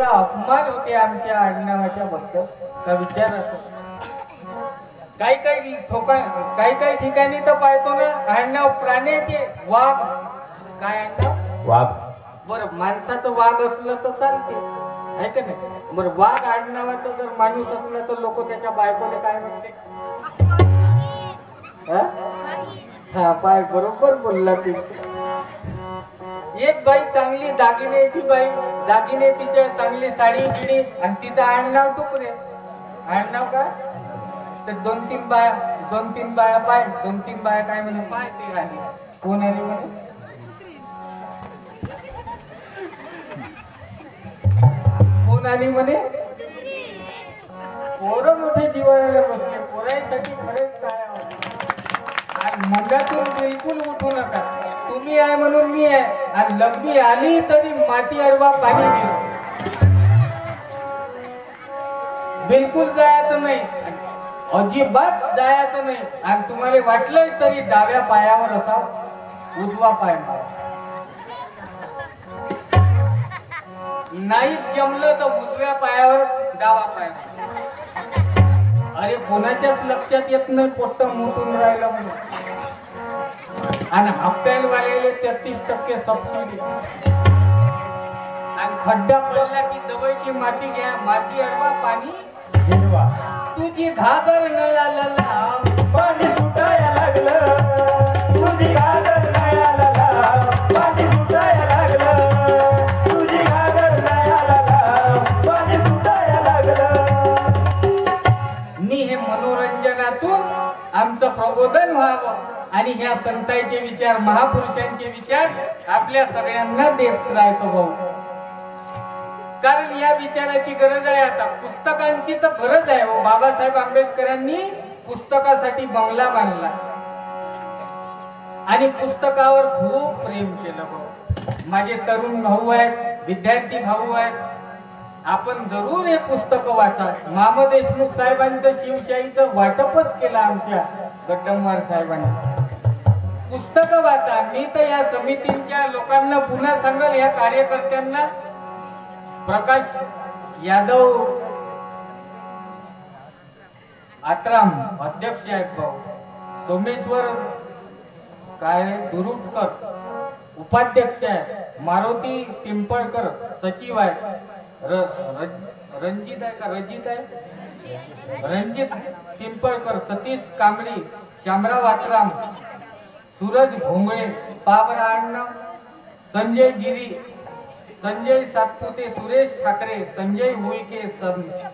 एवढा अपमान होते आमच्या आडनावाच्या बद्दल का विचारायचं. काही काही ठिकाणी तर पाहतो ना आडनाव प्राण्याचे वाघ. काय आडनाव? वाघ. बरं माणसाचं वाघ असलं तर चालते आहे का नाही. बरं वाघ आडनावाचा जर माणूस असला तर लोक त्याच्या बायकोले काय म्हणते? हा पाय बरोबर बोलला ती. एक बाई चांगली दागिन्याची बाई, दागिने तिच्या चांगली साडी गिडी आणि तिचं आडनाव टुकरे. आडनाव काय? तर दोन तीन बाया पाय दोन तीन बाया काय म्हणे पाय ते आली. कोण आली म्हणे? कोण आली म्हणे? पोरं मोठे जीवाला बसले. पोरांसाठी खरेच काय आणि मंगातून बिलकुल उठू नका. तुम्ही आहे म्हणून मी आहे आणि लंबी आली तरी माती अडवा पाणी दे. बिलकुल जायचं नाही, अजिबात जायचं नाही. आणि तुम्हाला वाटलंय तरी डाव्या पायावर असा उजवा पाय मारा. नाही जमलं तर उजव्या पायावर डावा पाय. अरे कोणाच्याच लक्षात येत नाही पोट्ट मोठून राहिलं म्हणून. आणि हाफपॅन्ट वालेले 33% सबसिडी. आणि खड्डा पडला की जवळची माती घ्या, माती अडवा पाणी जिरवा. तुझी घागर नळाला लाव, पाणी सुटायला लागलं. तुझी घागर नळाला लाव, पाणी सुटायला लागलं. तुझी घागर नळाला लाव, पाणी सुटायला लागलं. मी हे मनोरंजनातून आमचं प्रबोधन व्हावं आणि ह्या संतांचे विचार, महापुरुषांचे विचार आपल्या सगळ्यांना देत राहतो भाऊ. कारण या विचाराची गरज आहे. आता पुस्तकांची तर गरज आहे. बाबासाहेब आंबेडकरांनी पुस्तकासाठी बंगला बांधला आणि पुस्तकावर खूप प्रेम केलं भाऊ. माझे तरुण भाऊ आहेत, विद्यार्थी भाऊ आहेत. आपण जरूर हे पुस्तक वाचा. मामा देशमुख साहेबांचं शिवशाहीचं वाटपच केलं आमच्या गट्टमवार साहेबांनी. पुस्तक वाचा. मी तर या समितीच्या लोकांना पुन्हा सांगल, या कार्यकर्त्यांना, प्रकाश यादव आत्राम अध्यक्ष आहेत भाऊ, सोमेश्वर काय दुरुटकर उपाध्यक्ष आहे, मारुती पिंपळकर सचिव आहे, रणजित आहे का रजित आहे रणजित पिंपळकर, सतीश कांबळी, श्यामराव आत्राम, सूरज भोंगळे, पावर आडनाव, संजय गिरी, संजय सातपुते, सुरेश ठाकरे, संजय हुईके,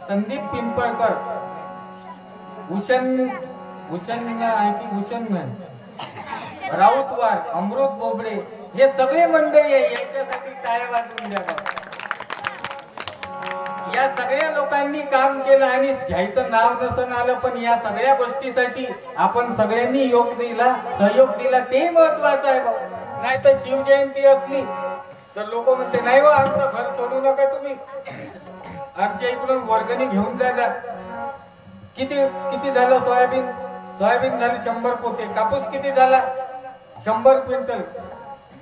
संदीप पिंपळकर, भूषण आहे की भूषण नाही, राऊतवार, अमृत बोबडे, हे सगळे मंडळी आहे. याच्यासाठी टाळ्या वाजवून द्या. या सगळ्या लोकांनी काम केलं आणि ज्याचं नाव नसन आलं पण या सगळ्या गोष्टीसाठी आपण सगळ्यांनी सहयोग दिला ते महत्वाचं आहे भाऊ. नाही तर शिवजयंती असली तर लोक म्हणते नाही हो आमचं घर सोडू नका तुम्ही, आमच्या इकडून वर्गणी घेऊन जा. किती झालं सोयाबीन झालं 100 पोते. कापूस किती झाला? 100 क्विंटल.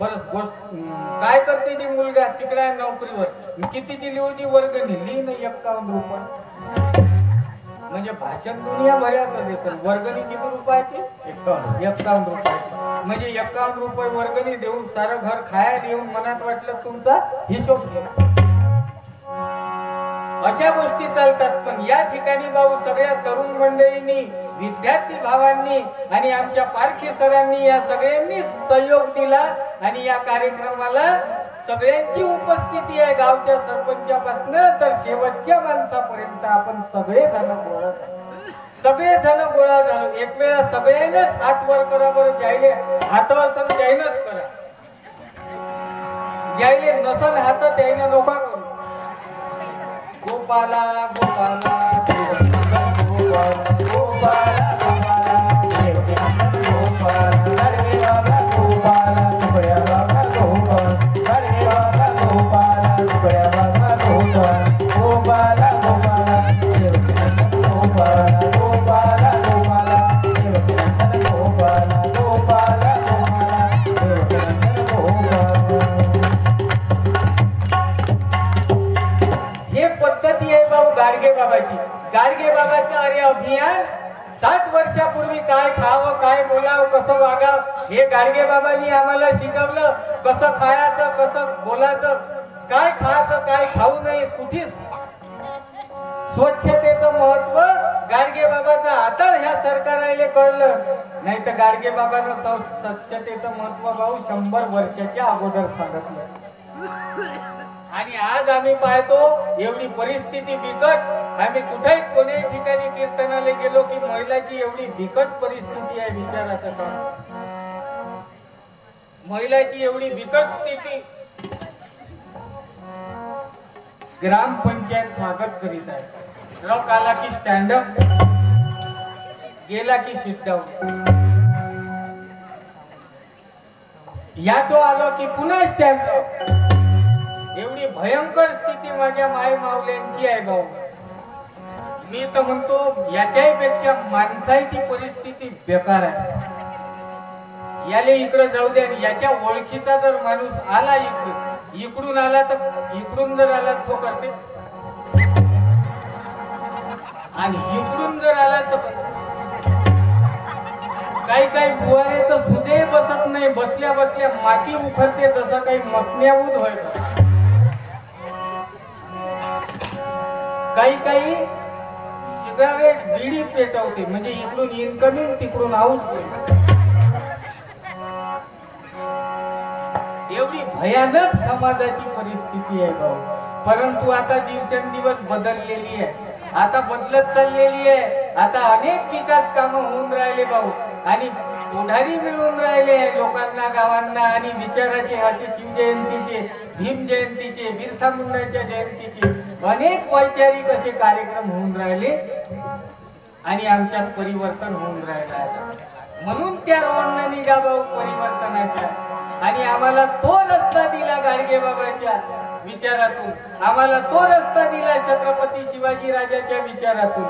बरं गोष्ट काय करते ती मुलगा तिकडे आहे नोकरीवर, कितीची लिहूची वर्गणी? लिहिण 51 रुपये. म्हणजे भाषण दुनिया भराचं देतात. वर्गणी किती रुपयाची? 51 रुपयाची. म्हणजे 51 रुपये वर्गणी देऊन सारं घर खायला येऊन मनात वाटलं तुमचा हिशोब घ्या. अशा गोष्टी चालतात. पण या ठिकाणी भाऊ सगळ्या तरुण मंडळींनी, विद्यार्थी भावांनी आणि आमच्या पारखे सरांनी या सगळ्यांनी सहयोग दिला आणि या कार्यक्रमाला सगळ्यांची उपस्थिती आहे. गावच्या सरपंचापासून तर शेवटच्या माणसापर्यंत आपण सगळेजण गोळा झालो. एक वेळा सगळ्यांनाच हात वर करा बरं. ज्यायले हात असन त्यानंच करा, ज्यायले नसन हात त्यानं नका करू. गोपाला गोपाला गोपाला गोपाला गाडगे बाबाची. गाडगे बाबाचं अरे अभियान 60 वर्षापूर्वी काय खावं, काय बोलावं, कसं वागावं हे गाडगे बाबांनी आम्हाला शिकवलं. कसं खायचं, कसं बोलायचं, काय खायचं, काय खाऊ नये, कुठेच स्वच्छतेचं महत्व गाडगे बाबाचं आता ह्या सरकारला कळलं. नाही तर गाडगे बाबानं स्वच्छतेचं महत्व भाऊ 100 वर्षाच्या अगोदर सांगितलं. आणि आज आम्ही पाहतो एवढी परिस्थिती बिकट. आम्ही कुठेही कोणत्याही ठिकाणी कीर्तनाला गेलो की महिलाची एवढी बिकट परिस्थिती आहे. विचाराचं काम, महिलाची एवढी बिकट स्थिती. ग्रामपंचायत स्वागत करीत आहे. ट्रक आला की स्टँडअप, गेला की सिट डाऊन, याटो आलो की पुन्हा स्टँडअप. एवढी भयंकर स्थिती माझ्या माय मावल्यांची आहे भाऊ. मी तर म्हणतो याच्याही पेक्षा माणसाची परिस्थिती बेकार आहे. याले इकडे जाऊ द्या. याच्या ओळखीचा जर माणूस आला इकडून आला तर इकडून जर आला तो करते, आणि इकडून जर आला तर काही बुवाने तर सुदे बसत नाही. बसल्या बसल्या माती उखडते जसं काही मसण्याऊद होय. काही सिगारेट बिडी पेटवते, म्हणजे इकडून इनकमिंग तिकडून आउट. एवढी भयानक समाजाची परिस्थिती आहे भाऊ. परंतु आता दिवसेंदिवस बदललेली आहे. आता बदलत चाललेली आहे. आता अनेक विकास कामं होऊन राहिले भाऊ. आणि पुढारी मिळून राहिले लोकांना, गावांना. आणि विचाराचे असे शिवजयंतीचे, भीम जयंतीचे, बिरसा मुंडाच्या जयंतीचे अनेक वैचारिक असे कार्यक्रम होऊन राहिले. आणि आमच्यात परिवर्तन होऊन राहिलं आहे. म्हणून त्या रोडने निघा भाऊ परिवर्तनाच्या. आणि आम्हाला तो रस्ता दिला गाडगे बाबाच्या विचारातून. आम्हाला तो रस्ता दिला छत्रपती शिवाजी राजाच्या विचारातून.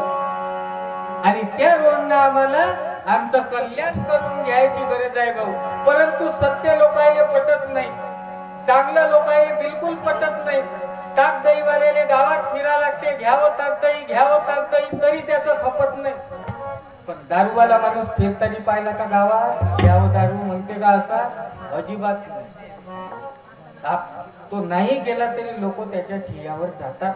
आणि त्या रोडने आम्हाला आमचं कल्याण करून घ्यायची गरज आहे भाऊ. परंतु सत्य लोकांना पटत नाही, चांगलं लोकांना बिलकुल पटत नाही. ताकदही वालेले गावात फिरा लागते, घ्यावं ताकदही, घ्यावं ताकदही, तरी त्याचं खपत नाही. पण दारूवाला माणूस फिरताना पाहिला का गावात, घ्यावं दारू म्हणते का असा? अजिबात नाही. तो नाही गेला तरी लोक त्याच्या ठियावर जातात.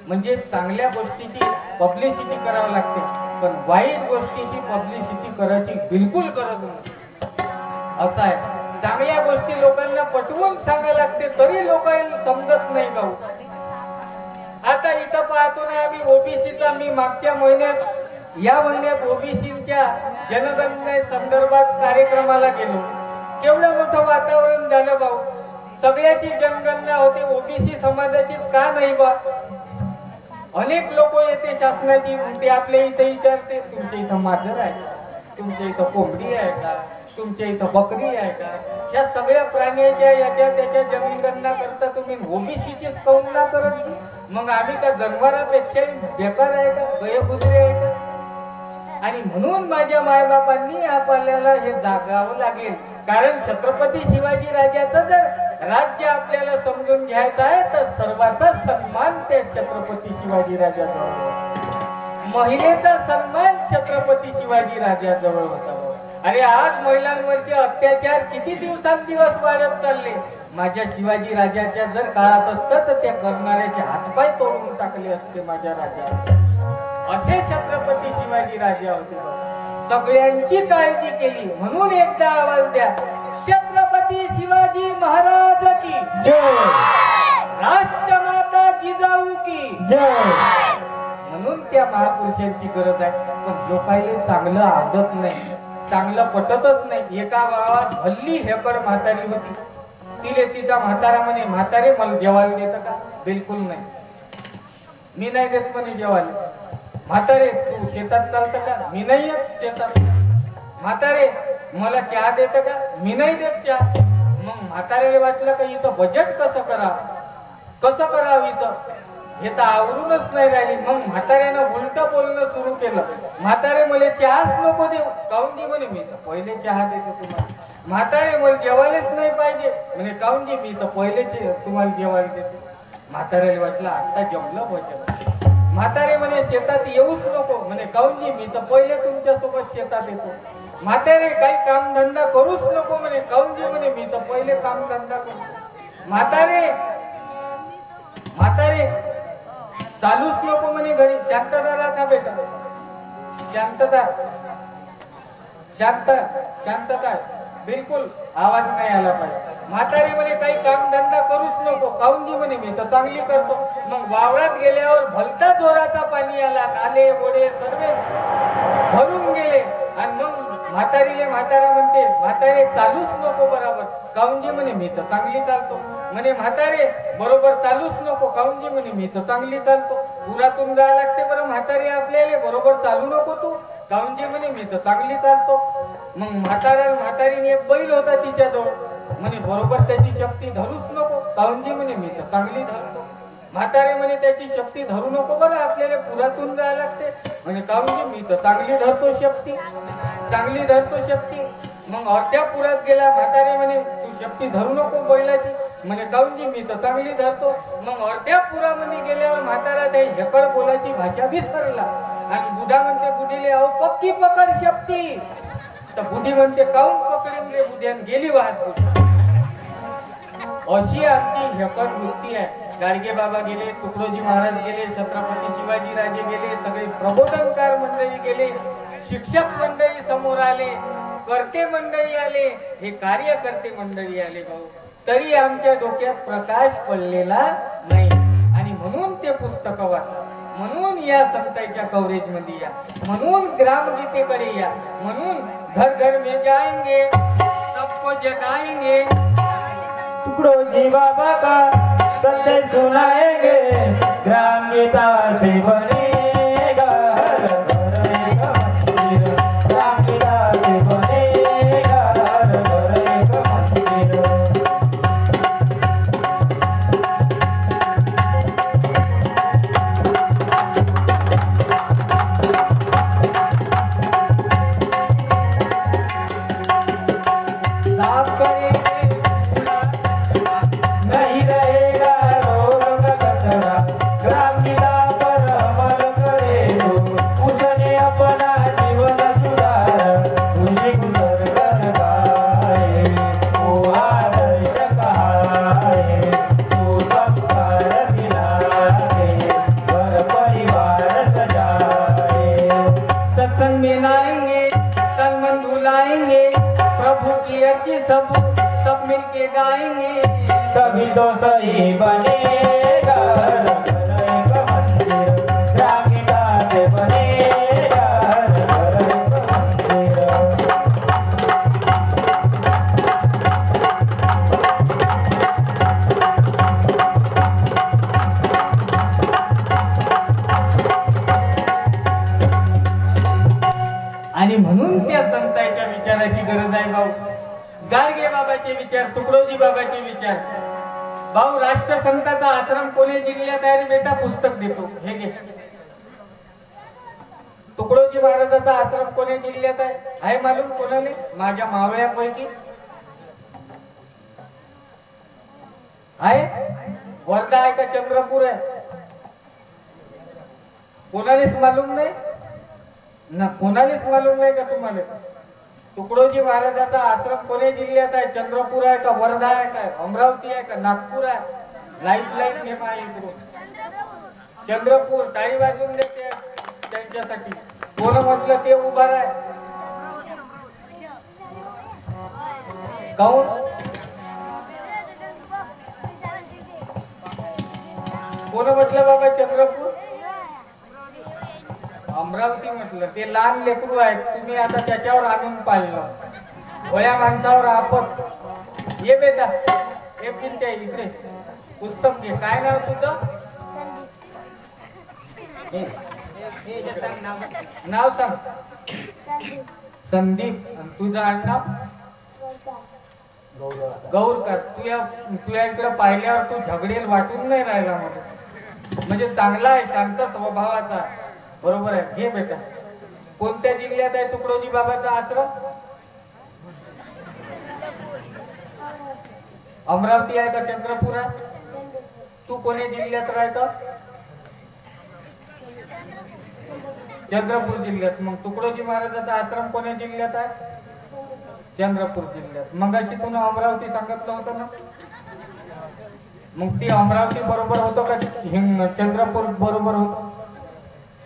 म्हणजे चांगल्या गोष्टीची पब्लिसिटी करावी लागते, पण वाईट गोष्टीची पब्लिसिटी करायची बिलकुल गरज नाही. असं आहे. चांगल्या गोष्टी लोकांना पटवून सांगायला लागते, तरी लोकांना समजत नाही भाऊ. आता इथं पाहतो ना आम्ही ओबीसीचा, मी मागच्या महिन्यात या महिन्यात ओबीसीच्या जनगणने संदर्भात कार्यक्रमाला गेलो. केवढं मोठं वातावरण झालं भाऊ. सगळ्याची जनगणना होते, ओबीसी समाजाचीच का नाही बा. अनेक लोक येते शासनाची, ते आपल्या इथे विचारते तुमच्या इथं मांजर आहे का, तुमच्या इथं कोंबडी आहे का, तुमच्या इथं बकरी आहे का. ह्या सगळ्या प्राण्याच्या याच्या त्याच्या जनगणना करता तुम्ही ओबीसीचीच काऊन ना करत. मग आम्ही का जनावरांपेक्षा बेकार आहे का, गैरगुजरे आहे का. आणि म्हणून माझ्या मायबापांनी आपल्याला हे जागावं लागेल. कारण छत्रपती शिवाजी राजाचं जर राज्य आपल्याला समजून घ्यायचं आहे तर सर्वांचा सन्मान त्या छत्रपती शिवाजी राजाजवळ, महिलेचा सन्मान छत्रपती शिवाजी राजाजवळ होता. अरे आज महिलांवरचे अत्याचार किती दिवसांदिवस वाढत चालले. माझ्या शिवाजी राजाच्या जर काळात असतं तर त्या करणाऱ्याचे हातपाय तोडून टाकले असते माझ्या राजा. असे छत्रपती शिवाजी राजा होते. सगळ्यांची काळजी केली. म्हणून एकदा आवाज द्या, छत्रपती शिवाजी महाराज की जय, राष्ट्रमाता जिजाऊ की जय. म्हणून त्या महापुरुषांची गरज आहे. पण लोकांना चांगलं आवडत नाही, चांगलं पटतच नाही. एका गावात भल्ली हेकड म्हातारी होती. तिले तिचा म्हातारा म्हणे, म्हातारे मला जेवायला देतं का? बिलकुल नाही. मी नाही देत म्हणे जेवायला. म्हातारे तू शेतात चालतं का? मी नाही येत शेतात. म्हातारे मला चहा देतं का? मी नाही देत चहा. मग म्हाताऱ्याला वाटलं का हिचं बजेट कसं करावं हिचं, हे तर आवरूनच नाही राहिली. मग म्हाताऱ्यानं उलट बोलणं सुरू केलं. म्हातारे मला चहाच नको देऊ. काऊन दे म्हणे, मी तर पहिले चहा देते तुम्हाला. म्हातारे मला जेवायलाच नाही पाहिजे म्हणे, काऊन दे, मी तर पहिलेच तुम्हाला जेवायला देते. म्हाताऱ्याला वाटलं आता जमलं बजेट. म्हातारे म्हणे शेतात येऊच नको म्हणे काऊनजी मी तर पहिले तुमच्या सोबत शेतात येतो. म्हातारे काही कामधंदा करूच नको म्हणे काऊनजी म्हणे मी तर पहिले कामधंदा करतो. म्हातारे म्हातारे चालूच नको म्हणे घरी. शांतता राखा बेटा, शांतता शांत शांतता बिलकुल आवाज नाही आला पाहिजे. म्हातारे म्हणे काही कामधंदा करूच नको काऊनजी म्हणे मी तर चांगली करतो. मग वावरात गेल्यावर भलता जोराचा पाणी आला, नाले ओढे सर्व भरून गेले आणि मग म्हातारा म्हणते म्हातारे चालूच नको बरोबर काऊनजी म्हणे मी तर चांगली चालतो. म्हणे म्हातारे बरोबर चालूच नको काऊनजी म्हणे मी तर चांगली चालतो. पुरातून जायला लागते बरं म्हातारे आपल्याला बरोबर चालू नको तू काऊनजी म्हणे मी तर चांगली चालतो. मग म्हातारीने एक बैल होता तिच्याजवळ म्हणे बरोबर त्याची शक्ती धरूच नको काऊनजी म्हणे मी तर चांगली धरतो. म्हातारे म्हणे त्याची शक्ती धरू नको बरं आपल्याला पुरातून जायला लागते म्हणे काऊनजी मी तर चांगली धरतो शक्ती, चांगली धरतो शक्ती. मग अर्ध्या पुरात गेला म्हातारे म्हणे तू शक्ती धरू नको बैलाची म्हणे काऊनजी मी तर चांगली धरतो. मग अर्ध्या पुरामध्ये गेल्यावर म्हातारा त्या हेकड बोलाची भाषा विसरला आणि बुढा म्हणते बुढीले अहो पक्की पकड शक्ती. तर बुढी म्हणते काऊन पकडीन रे बुढ्यान गेली वाहत. अशी आमची हेकड वृत्ती आहे. गाडगे बाबा गेले, तुकडोजी महाराज गेले, छत्रपती शिवाजी राजे गेले, सगळे प्रबोधनकार मंडळी गेले, शिक्षक मंडळी समोर आले, कर्ते मंडळी आले, हे कार्यकर्ते मंडळी आले भाऊ, तरी आमच्या डोक्यात प्रकाश पडलेला नाही. आणि म्हणून ते पुस्तक वाचा, म्हणून या संतांच्या कव्हरेज मध्ये या, म्हणून ग्रामगीतेकडे या, म्हणून घर घर में जाएंगे सबको जगाएंगे. टुकड़ोजी बाबा का संदेश सुनाएंगे, ग्राम गीता से बनेगा हर घर एक मंदिर, ग्राम गीता से बनेगा हर घर एक मंदिर. साफ करेंगे नहीं रहेगा रोग का कचरा, ग्राम गीता पर अमल करे तो उसने अपना जीवन सुधारा, उसी को सरकार गाए वो आदर्श कहाए, सुसंस्कार दिलाए घर परिवार सजाए. सत्संग में नाएंगे, तन मन धुलाएंगे, प्रभु की अर्जी सब मिल के गाएंगे. तभी तो सही बनेगा हर घर एक मंदिर, ग्राम गीता से बनेगा हर घर एक मंदिर. आणि म्हणून त्या संतांच्या विचाराची गरज आहे भाऊ. गाडगे बाबाचे विचार, तुकडोजी बाबाचे विचार. भाऊ राष्ट्रसंताचा आश्रम कोणे जिल्ह्यात आहे रे बेटा? पुस्तक देतो, हे घे. तुकडोजी महाराजाचा आश्रम कोणे जिल्ह्यात आहे मालूम कोणाले? माझ्या मावळ्यापैकी आहे. वर्धा आहे का चंद्रपूर आहे? कोणालाच मालूम नाही ना? कोणालाच मालूम नाही का तुम्हाला? तुकडोजी महाराजाचा आश्रम कोणे जिल्ह्यात आहे? चंद्रपूर आहे का? वर्धा आहे का? अमरावती आहे का? नागपूर आहे? लाईफ नेम आहे इकडून चंद्रपूर. टाळी वाजवून देते त्यांच्यासाठी. कोण म्हटलं ते उभा आहे? काऊन? कोण म्हटलं बाबा चंद्रपूर? अमरावती म्हटलं. ते लहान लेकरू आहेत, तुम्ही आता त्याच्यावर आणून पाहिलं. वया माणसावर आपत. ये बेटा, ये पिंट्या इकडे पुस्तक घे. काय नाव तुझं? नाव सांग. संदीप. आणि तुझं आडनाव? गौरकर. तुझ्या इकडे पाहिल्यावर तू झगडेल वाटून नाही राहिला मला. म्हणजे चांगला आहे, शांत स्वभावाचा आहे. बरोबर आहे. घे बेटा. कोणत्या जिल्ह्यात आहे तुकडोजी बाबाचा आश्रम? अमरावती आहे का चंद्रपूर आहे? तू कोण्या जिल्ह्यात राहतो? चंद्रपूर जिल्ह्यात. मग तुकडोजी महाराजाचा आश्रम कोण्या जिल्ह्यात आहे? चंद्रपूर जिल्ह्यात. मग अशी तुला अमरावती सांगितलं होतं ना. मग ती अमरावती बरोबर होतं का चंद्रपूर बरोबर होतं?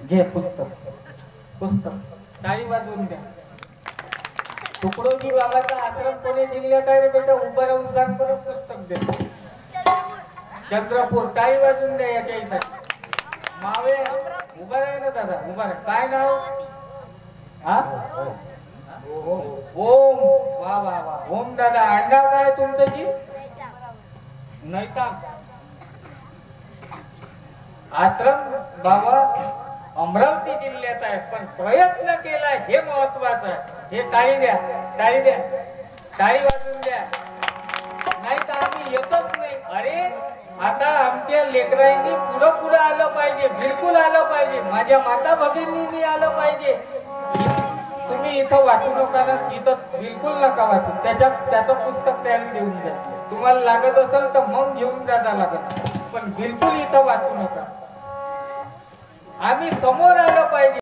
घे पुस्तक टाळी वाजवून द्या. तुकडोजी बाबाचा आश्रम कोण्या जिल्ह्यात आहे रे बेटा? उभं राहून सांग बरं. पुस्तक दे. चंद्रपूर. टाळी वाजवून द्या याच्यासाठी. मावे उभा राहा ना दादा, उभा राहा. काय नाव? हा ओम. वा वा वा. ओम दादा. आडनाव काय तुमचं जी? नैता. आश्रम बाबा अमरावती जिल्ह्यात आहे, पण प्रयत्न केलाय हे महत्वाचं आहे. हे टाळी द्या, टाळी द्या, टाळी वाजवून द्या. नाही तर आम्ही येतच नाही. अरे आता आमच्या लेकरांनी पुढं आलं पाहिजे, बिलकुल आलं पाहिजे. माझ्या माता भगिनींनी आलं पाहिजे. तुम्ही इथं वाचू नका ना, इथं बिलकुल नका वाचू. त्याचं पुस्तक त्याला देऊन द्या. तुम्हाला लागत असेल तर मग घेऊन जाता लागत, पण बिलकुल इथं वाचू नका. आम्ही समोर आलं पाहिजे.